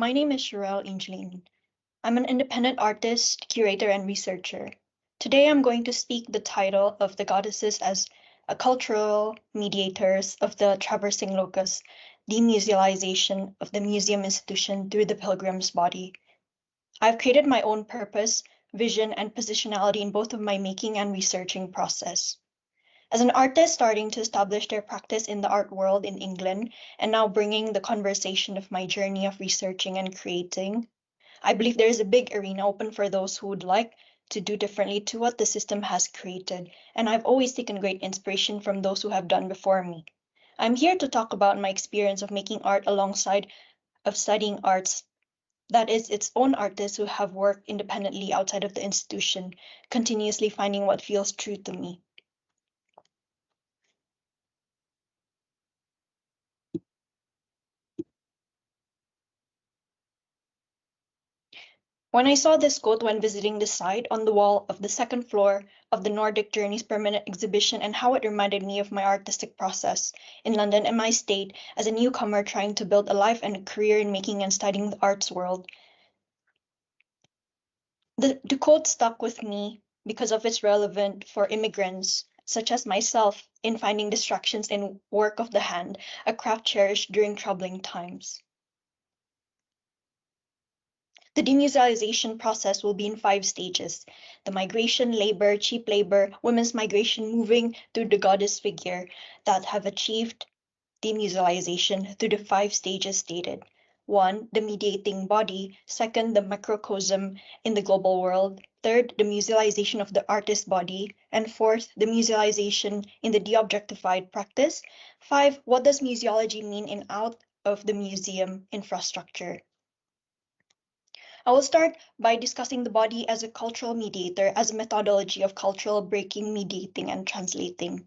My name is Cherelle Angeline. I'm an independent artist, curator, and researcher. Today I'm going to speak the title of the goddesses as a cultural mediators of the traversing locus, demusealization of the museum institution through the pilgrim's body. I've created my own purpose, vision, and positionality in both of my making and researching process. As an artist starting to establish their practice in the art world in England, and now bringing the conversation of my journey of researching and creating, I believe there is a big arena open for those who would like to do differently to what the system has created, and I've always taken great inspiration from those who have done before me. I'm here to talk about my experience of making art alongside of studying arts, that is, its own artists who have worked independently outside of the institution, continuously finding what feels true to me. When I saw this quote when visiting the site on the wall of the second floor of the Nordic Journeys permanent exhibition and how it reminded me of my artistic process in London and my state as a newcomer trying to build a life and a career in making and studying the arts world. The quote stuck with me because of its relevance for immigrants, such as myself, in finding distractions in work of the hand, a craft cherished during troubling times. The demusealization process will be in 5 stages: the migration, labor, cheap labor, women's migration moving through the goddess figure that have achieved demusealization through the 5 stages stated. 1. The mediating body. 2nd, the macrocosm in the global world. 3rd, the musealization of the artist body. And 4th, the musealization in the de-objectified practice. 5. What does museology mean in out of the museum infrastructure? I will start by discussing the body as a cultural mediator, as a methodology of cultural breaking, mediating, and translating.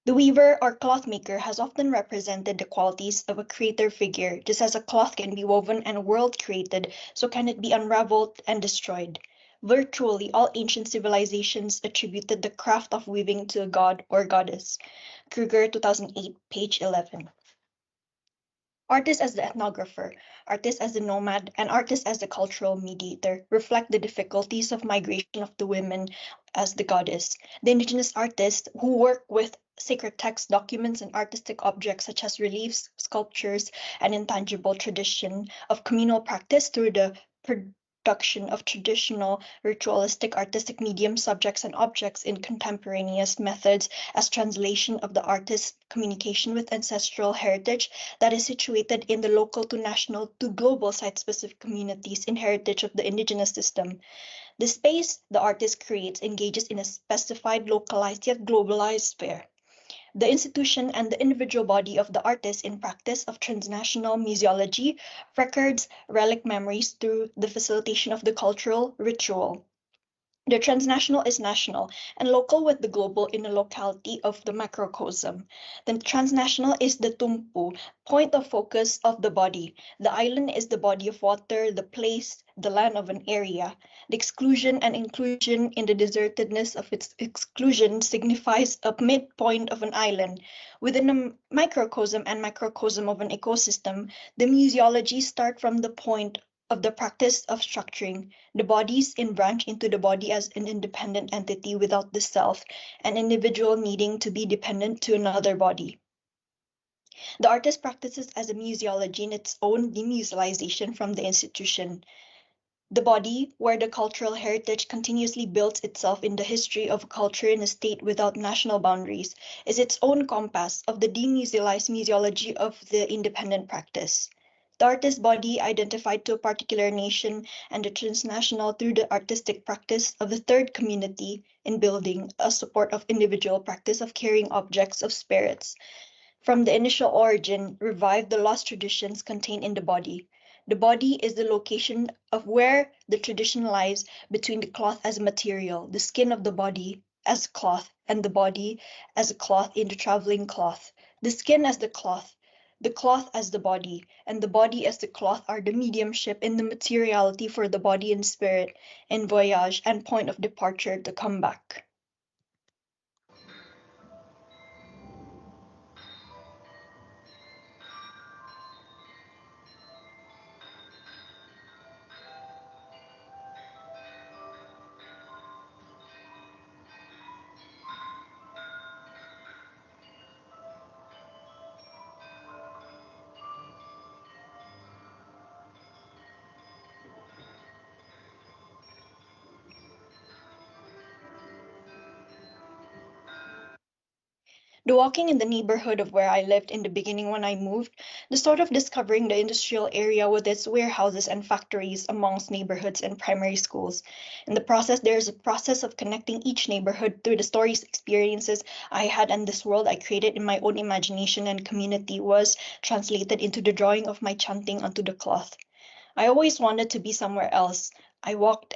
The weaver or cloth maker has often represented the qualities of a creator figure. Just as a cloth can be woven and a world created, so can it be unraveled and destroyed. Virtually all ancient civilizations attributed the craft of weaving to a god or goddess. Kruger, 2008, page 11. Artist as the ethnographer, artist as the nomad, and artist as the cultural mediator reflect the difficulties of migration of the women as the goddess. The indigenous artists who work with sacred texts, documents, and artistic objects such as reliefs, sculptures, and intangible tradition of communal practice through the production of traditional ritualistic artistic medium subjects and objects in contemporaneous methods as translation of the artist's communication with ancestral heritage that is situated in the local to national to global site-specific communities in heritage of the indigenous system. The space the artist creates engages in a specified, localized yet globalized sphere. The institution and the individual body of the artist in practice of transnational museology records relic memories through the facilitation of the cultural ritual. The transnational is national and local with the global in a locality of the macrocosm. The transnational is the tumpu, point of focus of the body. The island is the body of water, the place, the land of an area. The exclusion and inclusion in the desertedness of its exclusion signifies a midpoint of an island. Within a microcosm and macrocosm of an ecosystem, the museologies start from the point of the practice of structuring the bodies in branch into the body as an independent entity without the self, an individual needing to be dependent to another body. The artist practices as a museology in its own demusealization from the institution. The body, where the cultural heritage continuously builds itself in the history of a culture in a state without national boundaries, is its own compass of the demusealized museology of the independent practice. The artist's body identified to a particular nation and the transnational through the artistic practice of the third community in building a support of individual practice of carrying objects of spirits. From the initial origin, revive the lost traditions contained in the body. The body is the location of where the tradition lies between the cloth as a material, the skin of the body as cloth, and the body as a cloth in the traveling cloth. The skin as the cloth as the body, and the body as the cloth are the mediumship in the materiality for the body and spirit in voyage and point of departure to come back. The walking in the neighborhood of where I lived in the beginning when I moved, the sort of discovering the industrial area with its warehouses and factories amongst neighborhoods and primary schools. In the process, there's a process of connecting each neighborhood through the stories, experiences I had, and this world I created in my own imagination and community was translated into the drawing of my chanting onto the cloth. I always wanted to be somewhere else. I walked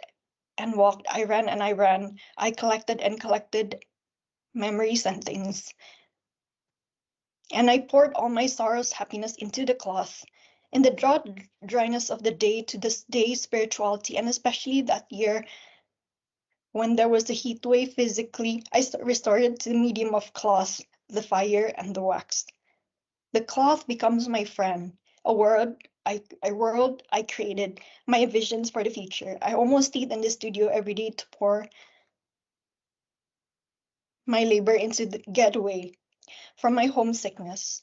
and walked, I ran and I ran. I collected and collected memories and things. And I poured all my sorrows, happiness into the cloth. In the dryness of the day to this day's spirituality, and especially that year when there was a heat wave physically, I restored to the medium of cloth, the fire, and the wax. The cloth becomes my friend, a world I created, my visions for the future. I almost stayed in the studio every day to pour my labor into the getaway from my homesickness.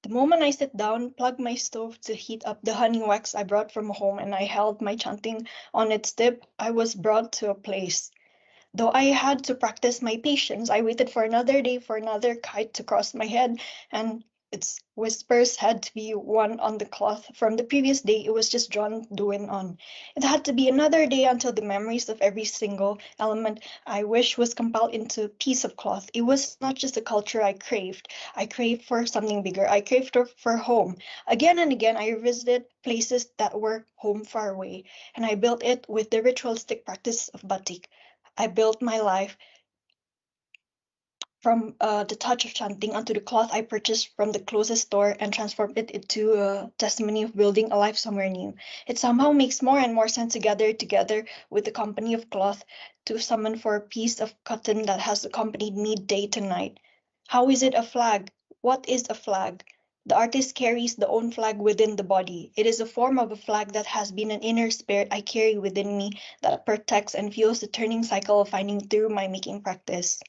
The moment I sit down, plug my stove to heat up the honey wax I brought from home, and I held my chanting on its tip, I was brought to a place. Though I had to practice my patience, I waited for another day for another kite to cross my head, and its whispers had to be one on the cloth. From the previous day, it was just drawn the wind on. It had to be another day until the memories of every single element I wish was compiled into a piece of cloth. It was not just the culture I craved. I craved for something bigger. I craved for home. Again and again, I revisited places that were home far away, and I built it with the ritualistic practice of batik. I built my life from the touch of chanting onto the cloth I purchased from the closest store and transformed it into a testimony of building a life somewhere new. It somehow makes more and more sense to gather together with the company of cloth to summon for a piece of cotton that has accompanied me day to night. How is it a flag? What is a flag? The artist carries the own flag within the body. It is a form of a flag that has been an inner spirit I carry within me that protects and fuels the turning cycle of finding through my making practice.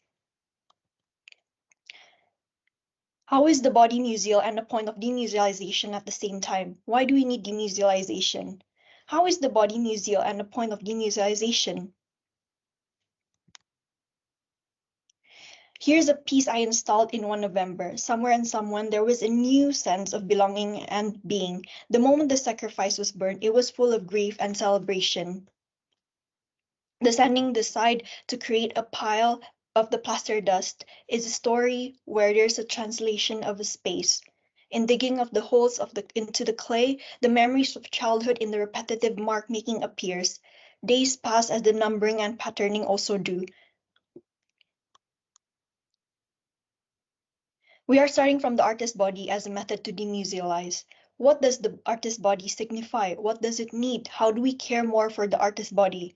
How is the body museal and a point of demusealization at the same time? Why do we need demusealization? How is the body museal and a point of demusealization? Here's a piece I installed in one November. Somewhere and someone, there was a new sense of belonging and being. The moment the sacrifice was burned, it was full of grief and celebration. Descending the side to create a pile of the plaster dust is a story where there's a translation of a space. In digging of the holes into the clay, the memories of childhood in the repetitive mark making appears. Days pass as the numbering and patterning also do. We are starting from the artist's body as a method to demusealize. What does the artist's body signify? What does it need? How do we care more for the artist's body?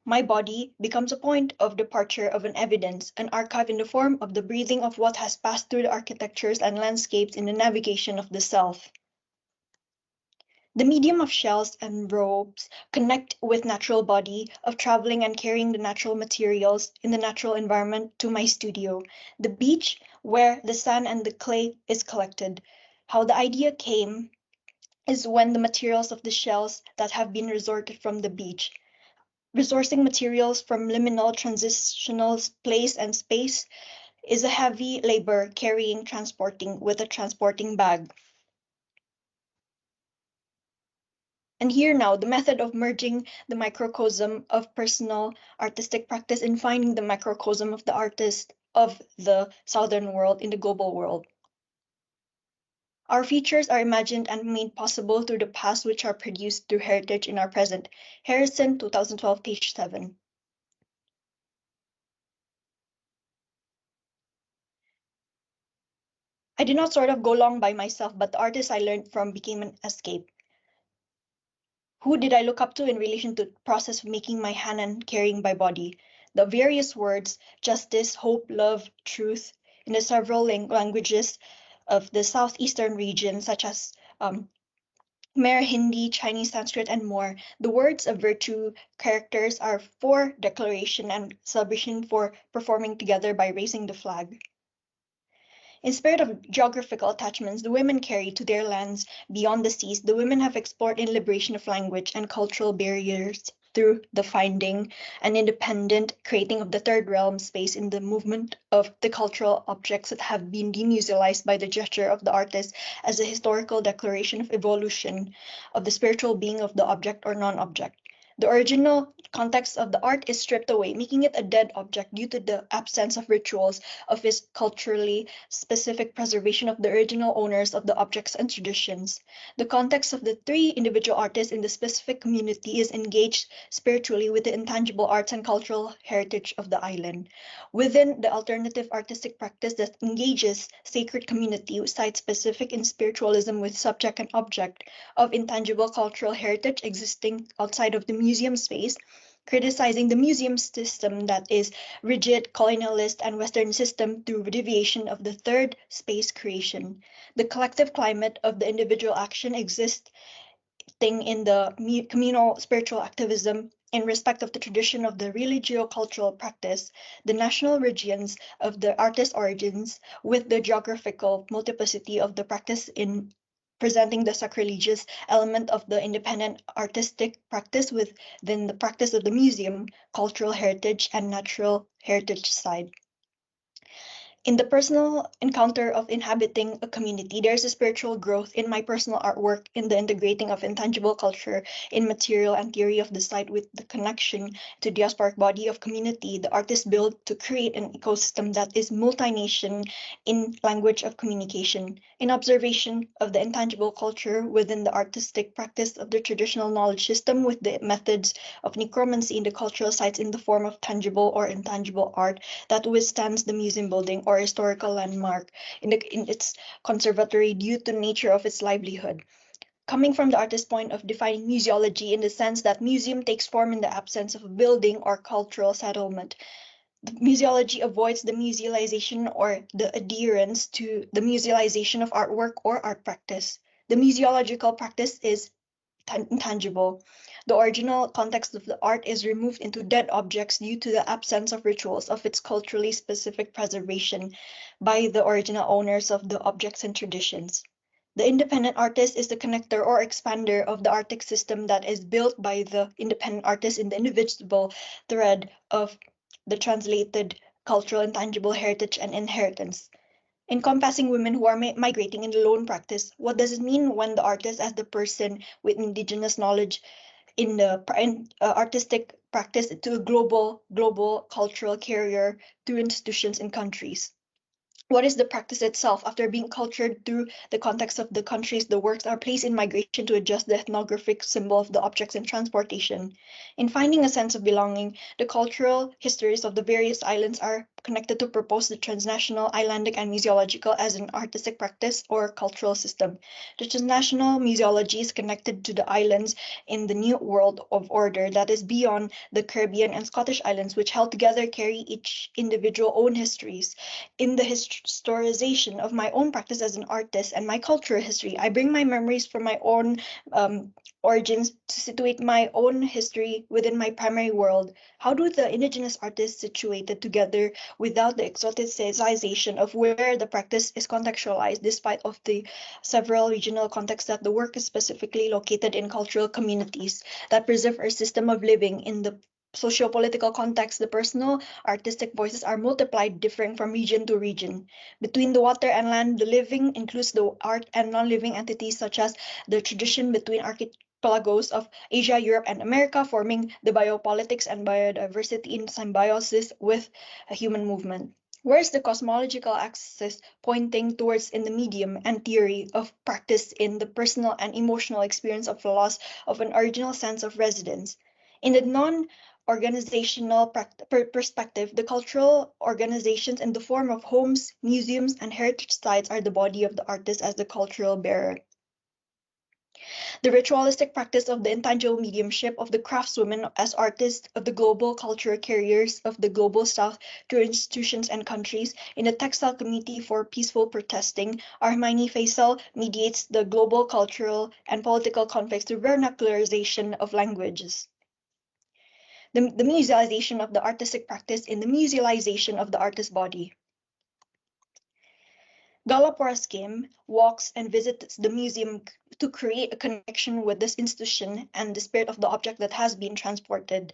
My body becomes a point of departure of an evidence, an archive in the form of the breathing of what has passed through the architectures and landscapes in the navigation of the self. The medium of shells and robes connect with natural body of traveling and carrying the natural materials in the natural environment to my studio, the beach where the sand and the clay is collected. How the idea came is when the materials of the shells that have been resorted from the beach. Resourcing materials from liminal transitional place and space is a heavy labor carrying, transporting with a transporting bag. And here now, the method of merging the microcosm of personal artistic practice and finding the microcosm of the artist of the southern world in the global world. Our futures are imagined and made possible through the past which are produced through heritage in our present. Harrison, 2012, page 7. I did not sort of go long by myself, but the artist I learned from became an escape. Who did I look up to in relation to the process of making my hand and carrying my body? The various words, justice, hope, love, truth, in the several languages of the southeastern region, such as Khmer, Hindi, Chinese, Sanskrit, and more. The words of virtue characters are for declaration and celebration for performing together by raising the flag. In spirit of geographical attachments the women carry to their lands beyond the seas, the women have explored in liberation of language and cultural barriers through the finding and independent creating of the third realm space in the movement of the cultural objects that have been demusealized by the gesture of the artist as a historical declaration of evolution of the spiritual being of the object or non-object. The original context of the art is stripped away, making it a dead object due to the absence of rituals of its culturally specific preservation of the original owners of the objects and traditions. The context of the three individual artists in the specific community is engaged spiritually with the intangible arts and cultural heritage of the island. Within the alternative artistic practice that engages sacred community, site-specific in spiritualism with subject and object of intangible cultural heritage existing outside of the museum space, criticizing the museum system that is rigid, colonialist, and Western system through deviation of the third space creation. The collective climate of the individual action exists in the communal spiritual activism in respect of the tradition of the religio-cultural practice, the national regions of the artist origins with the geographical multiplicity of the practice in presenting the sacrilegious element of the independent artistic practice within the practice of the museum, cultural heritage, and natural heritage side. In the personal encounter of inhabiting a community, there's a spiritual growth in my personal artwork in the integrating of intangible culture in material and theory of the site with the connection to diasporic body of community. The artist build to create an ecosystem that is multi-nation in language of communication. In observation of the intangible culture within the artistic practice of the traditional knowledge system with the methods of necromancy in the cultural sites in the form of tangible or intangible art that withstands the museum building or historical landmark in its conservatory due to the nature of its livelihood. Coming from the artist's point of defining museology in the sense that museum takes form in the absence of a building or cultural settlement. The museology avoids the musealization or the adherence to the musealization of artwork or art practice. The museological practice is intangible. The original context of the art is removed into dead objects due to the absence of rituals of its culturally specific preservation by the original owners of the objects and traditions. The independent artist is the connector or expander of the artistic system that is built by the independent artist in the indivisible thread of the translated cultural intangible heritage and inheritance. Encompassing women who are migrating in the lone practice. What does it mean when the artist, as the person with indigenous knowledge in the artistic practice, to a global cultural carrier through institutions and countries? What is the practice itself? After being cultured through the context of the countries, the works are placed in migration to adjust the ethnographic symbol of the objects in transportation. In finding a sense of belonging, the cultural histories of the various islands are connected to propose the transnational, islandic, and museological as an artistic practice or cultural system. The transnational museology is connected to the islands in the new world of order that is beyond the Caribbean and Scottish islands, which held together carry each individual own histories. In the historization of my own practice as an artist and my cultural history, I bring my memories from my own origins to situate my own history within my primary world. How do the indigenous artists situated together without the exoticization of where the practice is contextualized, despite of the several regional contexts that the work is specifically located in cultural communities that preserve our system of living in the socio-political context, the personal artistic voices are multiplied, differing from region to region. Between the water and land, the living includes the art and non-living entities such as the tradition between archipelagos of Asia, Europe, and America, forming the biopolitics and biodiversity in symbiosis with a human movement. Where's the cosmological axis pointing towards in the medium and theory of practice in the personal and emotional experience of the loss of an original sense of residence? In the non-organizational perspective, the cultural organizations in the form of homes, museums, and heritage sites are the body of the artist as the cultural bearer. The ritualistic practice of the intangible mediumship of the craftswomen as artists of the global culture carriers of the global south to institutions and countries. In the textile community for peaceful protesting, Hermione Faisal mediates the global cultural and political conflicts through vernacularization of languages. The musealization of the artistic practice in the musealization of the artist body. Galapora's game walks and visits the museum to create a connection with this institution and the spirit of the object that has been transported.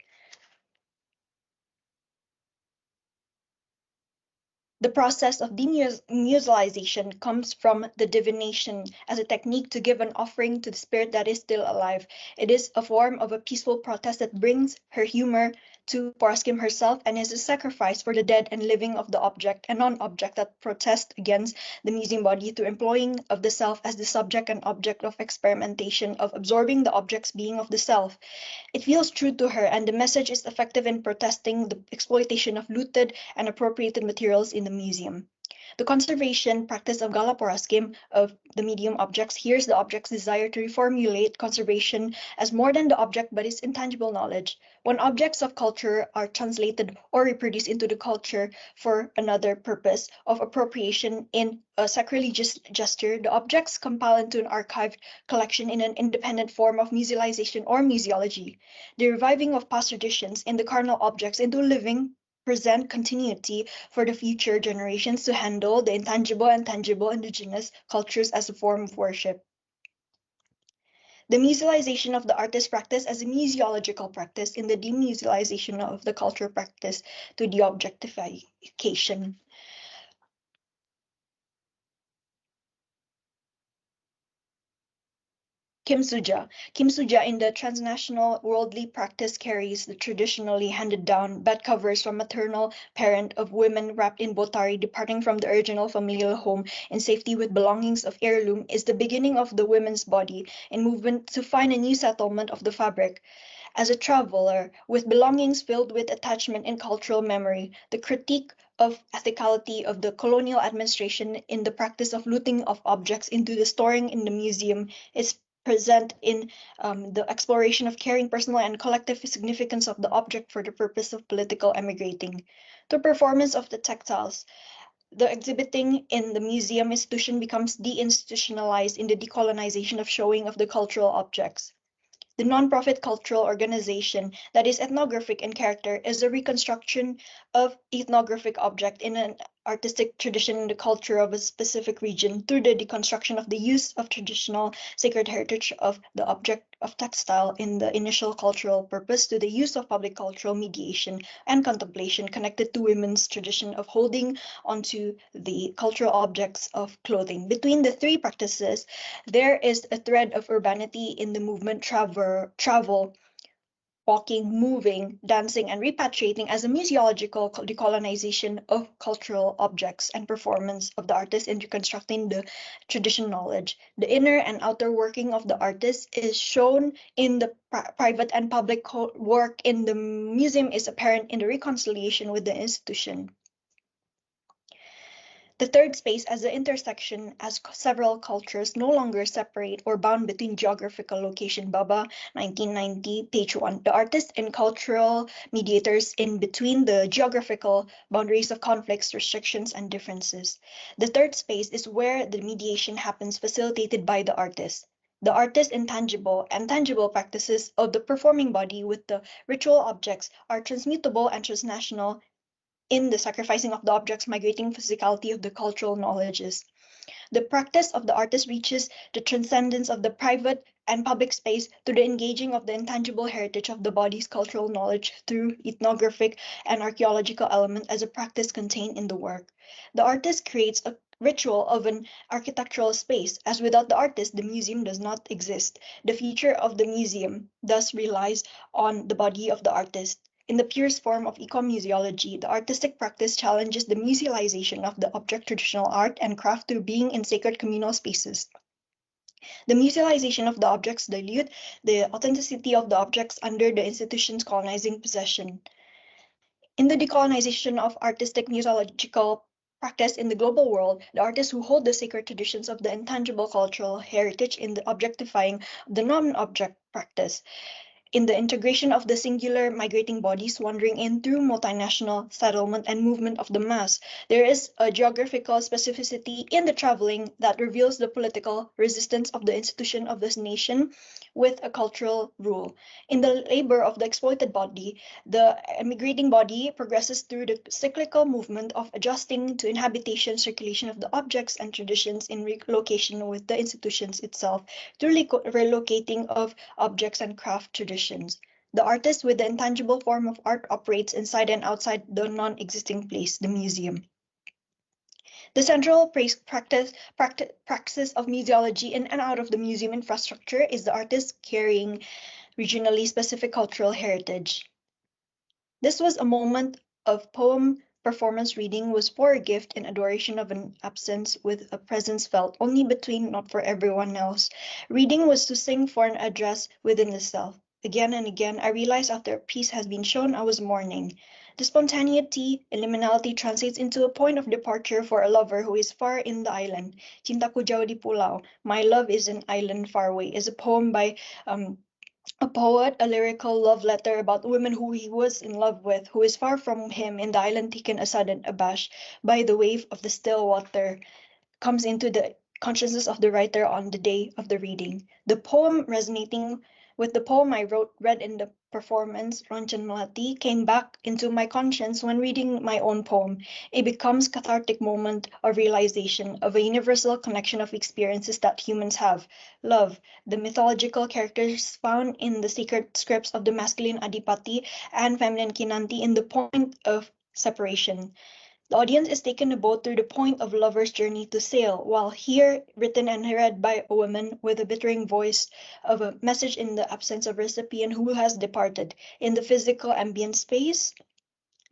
The process of demusealization comes from the divination as a technique to give an offering to the spirit that is still alive. It is a form of a peaceful protest that brings her humor to Poraskim herself and is a sacrifice for the dead and living of the object and non-object that protest against the museum body through employing of the self as the subject and object of experimentation, of absorbing the object's being of the self. It feels true to her, and the message is effective in protesting the exploitation of looted and appropriated materials in the museum. The conservation practice of Galapora's scheme of the medium objects hears the object's desire to reformulate conservation as more than the object but its intangible knowledge. When objects of culture are translated or reproduced into the culture for another purpose of appropriation in a sacrilegious gesture, the objects compile into an archived collection in an independent form of musealization or museology. The reviving of past traditions in the carnal objects into living present continuity for the future generations to handle the intangible and tangible indigenous cultures as a form of worship. The musealization of the artist practice as a museological practice in the demusealization of the culture practice to the objectification. Kimsuja. Kimsuja in the transnational worldly practice carries the traditionally handed down bed covers from maternal parent of women wrapped in botari departing from the original familial home in safety with belongings of heirloom is the beginning of the women's body in movement to find a new settlement of the fabric. As a traveler with belongings filled with attachment and cultural memory, the critique of ethicality of the colonial administration in the practice of looting of objects into the storing in the museum is present in the exploration of carrying personal and collective significance of the object for the purpose of political emigrating. The performance of the textiles. The exhibiting in the museum institution becomes deinstitutionalized in the decolonization of showing of the cultural objects. The nonprofit cultural organization that is ethnographic in character is a reconstruction of ethnographic object in an artistic tradition in the culture of a specific region through the deconstruction of the use of traditional sacred heritage of the object of textile in the initial cultural purpose to the use of public cultural mediation and contemplation connected to women's tradition of holding onto the cultural objects of clothing. Between the three practices, there is a thread of urbanity in the movement travel, walking, moving, dancing, and repatriating as a museological decolonization of cultural objects and performance of the artist in reconstructing the traditional knowledge. The inner and outer working of the artist is shown in the private and public work in the museum is apparent in the reconciliation with the institution. The third space as the intersection as several cultures no longer separate or bound between geographical location. Baba, 1990, page 1. The artists and cultural mediators in between the geographical boundaries of conflicts, restrictions, and differences. The third space is where the mediation happens, facilitated by the artist. The artist's intangible and tangible practices of the performing body with the ritual objects are transmutable and transnational in the sacrificing of the object's migrating physicality of the cultural knowledges. The practice of the artist reaches the transcendence of the private and public space through the engaging of the intangible heritage of the body's cultural knowledge through ethnographic and archaeological element as a practice contained in the work. The artist creates a ritual of an architectural space, as without the artist, the museum does not exist. The future of the museum thus relies on the body of the artist. In the purest form of ecomuseology, the artistic practice challenges the musealization of the object traditional art and craft through being in sacred communal spaces. The musealization of the objects dilute the authenticity of the objects under the institution's colonizing possession. In the decolonization of artistic museological practice in the global world, the artists who hold the sacred traditions of the intangible cultural heritage in the objectifying the non-object practice in the integration of the singular migrating bodies wandering in through multinational settlement and movement of the mass. There is a geographical specificity in the traveling that reveals the political resistance of the institution of this nation with a cultural rule. In the labor of the exploited body, the emigrating body progresses through the cyclical movement of adjusting to inhabitation, circulation of the objects and traditions in relocation with the institutions itself, through relocating of objects and craft traditions. The artist with the intangible form of art operates inside and outside the non-existing place, the museum. The central praxis of museology in and out of the museum infrastructure is the artist carrying regionally specific cultural heritage. This was a moment of poem performance reading was for a gift in adoration of an absence with a presence felt only between, not for everyone else. Reading was to sing for an address within the self. Again and again, I realized after a piece has been shown, I was mourning. The spontaneity and liminality translates into a point of departure for a lover who is far in the island. Cinta ko jauh di pulau, My Love is an Island Far Away, is a poem by um, a poet, a lyrical love letter about a woman who he was in love with, who is far from him in the island taken aside and abashed by the wave of the still water, comes into the consciousness of the writer on the day of the reading. The poem resonating with the poem I read in the performance, Ranchan Malati, came back into my conscience when reading my own poem. It becomes cathartic moment of realization of a universal connection of experiences that humans have. Love, the mythological characters found in the sacred scripts of the masculine Adipati and feminine Kinanti in the point of separation. The audience is taken aboard through the point of lover's journey to sail, while here, written and read by a woman with a bittering voice of a message in the absence of recipient who has departed. In the physical ambient space,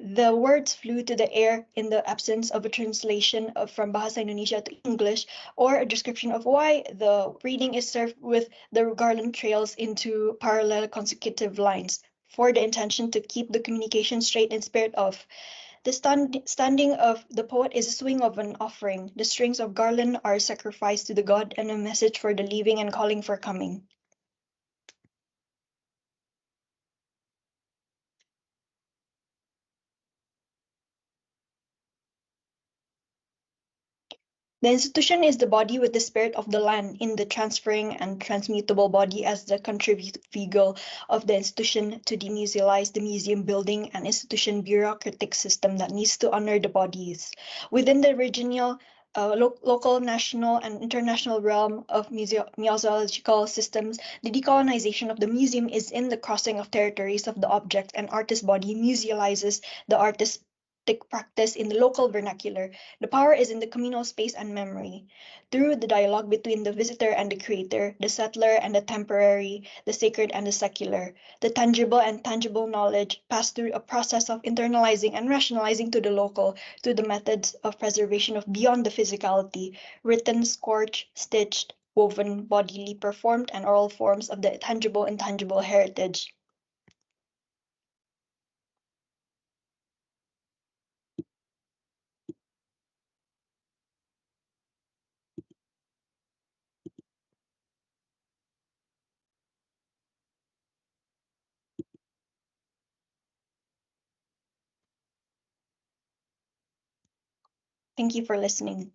the words flew to the air in the absence of a translation from Bahasa Indonesia to English or a description of why the reading is served with the garland trails into parallel consecutive lines for the intention to keep the communication straight in spirit of the standing of the poet is a swing of an offering. The strings of garland are sacrificed to the god and a message for the leaving and calling for coming. The institution is the body with the spirit of the land in the transferring and transmutable body as the contributive of the institution to demusealize the museum building and institution bureaucratic system that needs to honor the bodies. Within the regional local, national, and international realm of museological systems, the decolonization of the museum is in the crossing of territories of the object, and artist body musealizes the artistic practice in the local vernacular. The power is in the communal space and memory. Through the dialogue between the visitor and the creator, the settler and the temporary, the sacred and the secular, the tangible and tangible knowledge pass through a process of internalizing and rationalizing to the local through the methods of preservation of beyond the physicality, written, scorched, stitched, woven, bodily performed, and oral forms of the tangible and intangible heritage. Thank you for listening.